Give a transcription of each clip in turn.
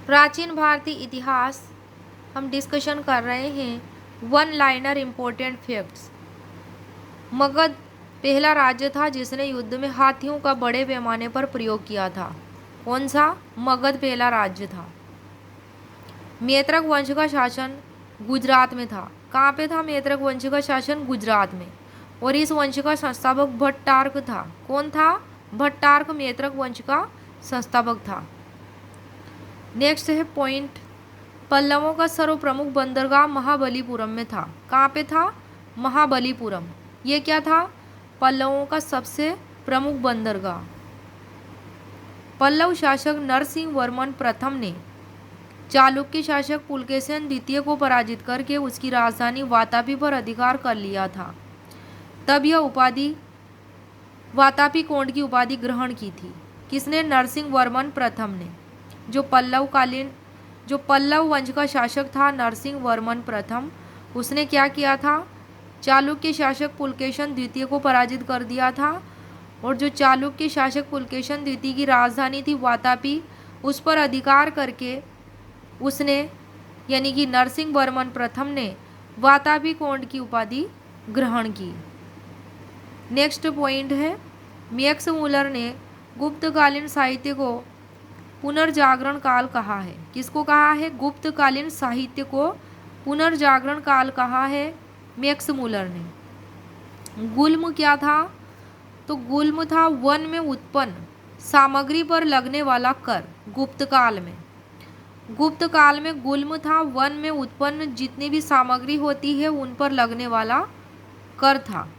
प्राचीन भारतीय इतिहास हम डिस्कशन कर रहे हैं। One liner important facts. Magadh पहला राज्य था जिसने युद्ध में हाथियों का बड़े पैमाने पर प्रयोग किया था। कौन सा? मगध पहला राज्य था। मैत्रक वंश का शासन गुजरात में था। कहाँ पे था मैत्रक वंश का शासन? गुजरात में। और इस वंश का संस्थापक भट्टार्क था। कौन था? भट्टार्क मैत्रक वंश का संस्थापक था। नेक्स्ट है पॉइंट, पल्लवों का सर्व प्रमुख बंदरगाह महाबलीपुरम में था। कहाँ पे था? महाबलीपुरम। ये क्या था? पल्लवों का सबसे प्रमुख बंदरगाह। पल्लव शासक नरसिंह वर्मन प्रथम ने चालुक्य शासक पुलकेशिन द्वितीय को पराजित करके उसकी राजधानी वातापी पर अधिकार कर लिया था। तब यह उपाधि वातापी कोंड की उपाधि ग्रहण की थी। किसने? नरसिंह वर्मन प्रथम ने। जो पल्लव वंश का शासक था नरसिंह वर्मन प्रथम, उसने क्या किया था? चालुक्य शासक पुलकेशिन द्वितीय को पराजित कर दिया था। और जो चालुक्य शासक पुलकेशिन द्वितीय की राजधानी थी वातापी, उस पर अधिकार करके उसने यानी कि नरसिंह वर्मन प्रथम ने वातापी कोंड की उपाधि ग्रहण की। नेक्स्ट पॉइंट है, मैक्स मुलर ने गुप्तकालीन साहित्य को पुनर्जागरण काल कहा है। किसको कहा है? गुप्तकालीन साहित्य को पुनर्जागरण काल कहा है मैक्स मुलर ने। गुल्म क्या था? तो गुल्म था वन में उत्पन्न सामग्री पर लगने वाला कर। गुप्तकाल में गुल्म था वन में उत्पन्न जितनी भी सामग्री होती है उन पर लगने वाला कर था।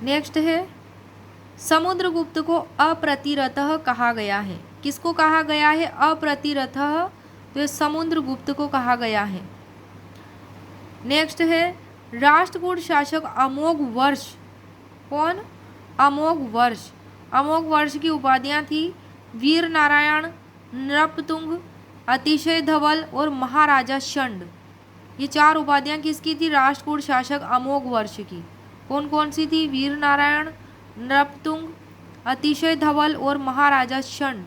नेक्स्ट है, समुद्रगुप्त को अप्रतिरथः कहा गया है। किसको कहा गया है? अप्रतिरथः। तो समुद्रगुप्त को कहा गया है। नेक्स्ट है, राष्ट्रकूट शासक अमोघ वर्ष। कौन? अमोघ वर्ष। अमोघ वर्ष की उपाधियां थी वीर नारायण, नृपतुंग, अतिशय धवल और महाराजा शंड। ये चार उपाधियां किसकी थी? राष्ट्रकूट शासक अमोघ वर्ष की। कौन कौन सी थी? वीर नारायण, नृपतुंग, अतिशय धवल और महाराजा शंड।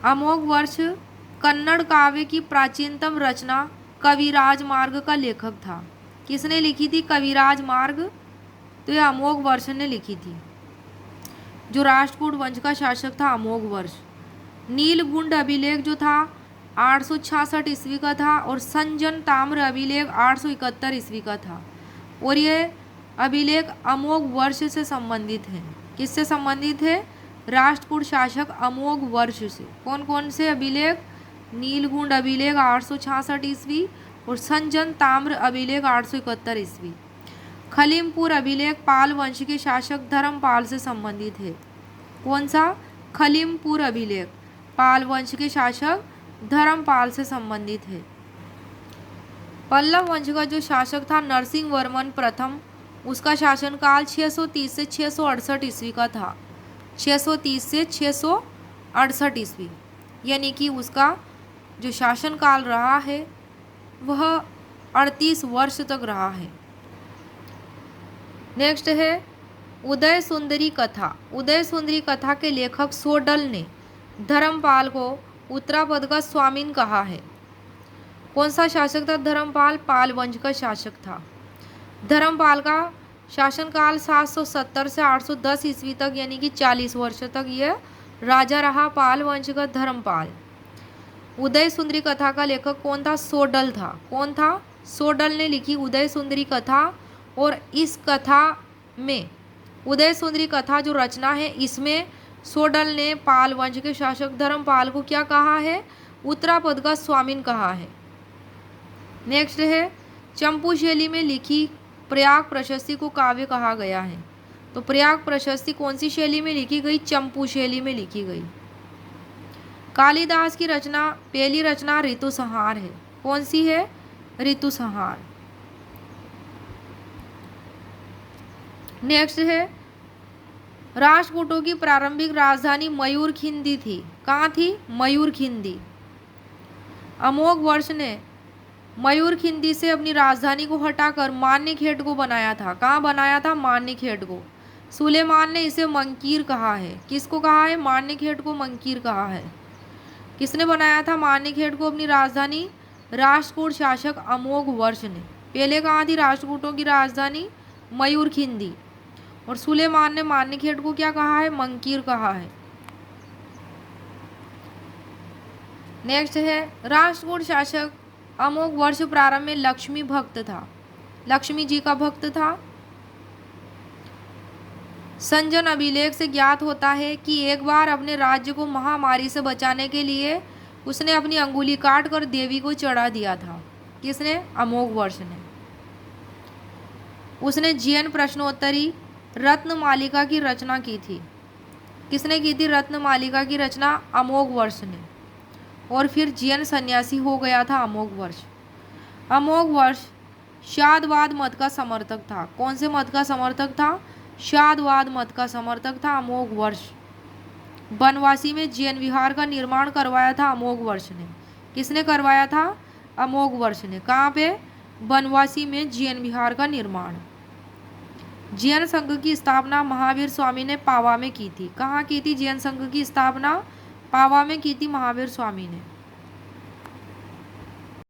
अमोघ वर्ष कन्नड़ काव्य की प्राचीनतम रचना कविराज मार्ग का लेखक था। किसने लिखी थी? कविराज मार्ग। तो यह अमोघ वर्ष ने लिखी थी। जो राष्ट्रकूट वंश का शासक था अमोघ वर्ष। नीलगुंड अभिलेख जो था 866 ईस्वी का था और संजन ताम्र अभिलेख 871 ईस्वी का था। और यह अभिलेख अमोघ वर्ष से संबंधित है। किससे संबंधित है? राष्ट्रकूट शासक अमोघ वर्ष से। कौन कौन से अभिलेख? नीलगुंड अभिलेख 866 ईस्वी और संजन ताम्र अभिलेख 871 ईस्वी। खलीमपुर अभिलेख पाल वंश के शासक धर्मपाल से संबंधित है। कौन सा? खलीमपुर अभिलेख पाल वंश के शासक धर्मपाल से संबंधित है। पल्लव वंश का जो शासक था नरसिंह वर्मन प्रथम, उसका शासनकाल 630 से 668 ईस्वी का था। 630 से 668 ईस्वी, यानी कि उसका जो शासनकाल रहा है वह 38 वर्ष तक रहा है। नेक्स्ट है उदय सुंदरी कथा। उदय सुंदरी कथा के लेखक सोडल ने धर्मपाल को उत्तरापद का स्वामीन कहा है। कौन सा शासक था धर्मपाल? पाल वंश का शासक था। धर्मपाल का शासनकाल 770 से 810 ईस्वी तक यानी कि 40 वर्ष तक यह राजा रहा पाल वंश का धर्मपाल। उदय सुंदरी कथा का लेखक कौन था? सोडल था। कौन था? सोडल ने लिखी उदय सुंदरी कथा। और इस कथा में उदय सुंदरी कथा जो रचना है इसमें सोडल ने पाल वंश के शासक धर्मपाल को क्या कहा है? उत्तरापद का स्वामीन कहा है। नेक्स्ट है चंपू शैली में लिखी प्रयाग प्रशस्ति को काव्य कहा गया है। तो प्रयाग प्रशस्ति कौन सी शैली में लिखी गई? चंपू शैली में लिखी गई। कालिदास की रचना पहली रचना ऋतुसंहार है। कौन सी है? ऋतुसंहार। नेक्स्ट है राष्ट्रकूटों की प्रारंभिक राजधानी मयूरखिंदी थी। कहाँ थी? मयूरखिंदी। अमोघ वर्ष ने मयूरखिंदी से अपनी राजधानी को हटाकर मान्यखेड़ को बनाया था। कहाँ बनाया था? मान्यखेड़ को। सुलेमान ने इसे मंकीर कहा है। किसको कहा है? मान्यखेड़ को मंकीर कहा है। किसने बनाया था मान्यखेड़ को अपनी राजधानी? राष्ट्रकूट शासक अमोघ वर्ष ने। पहले कहाँ थी राष्ट्रकूटों की राजधानी? मयूरखिंडी। और सुलेमान ने मान्यखेड़ को क्या कहा है? मंकीर कहा है। नेक्स्ट है, राष्ट्रकूट शासक अमोघ वर्ष प्रारंभ में लक्ष्मी भक्त था। लक्ष्मी जी का भक्त था। संजन अभिलेख से ज्ञात होता है कि एक बार अपने राज्य को महामारी से बचाने के लिए उसने अपनी अंगुली काट कर देवी को चढ़ा दिया था। किसने? अमोघ वर्ष ने। उसने जैन प्रश्नोत्तरी रत्नमालिका की रचना की थी। किसने की थी रत्नमालिका की रचना? अमोघ वर्ष ने। और फिर जैन सन्यासी हो गया था अमोघ वर्ष। अमोघ वर्ष शादवाद मत का समर्थक था। कौन से मत का समर्थक था? शादवाद मत का समर्थक था अमोघ वर्ष। बनवासी में जैन विहार का निर्माण करवाया था अमोघ वर्ष ने। किसने करवाया था? अमोघ वर्ष ने। कहाँ पे? बनवासी में जैन विहार का निर्माण। जैन संघ की स्थापना महावीर स्वामी ने पावा में की थी। कहाँ की थी जैन संघ की स्थापना? पावा में की थी महावीर स्वामी ने।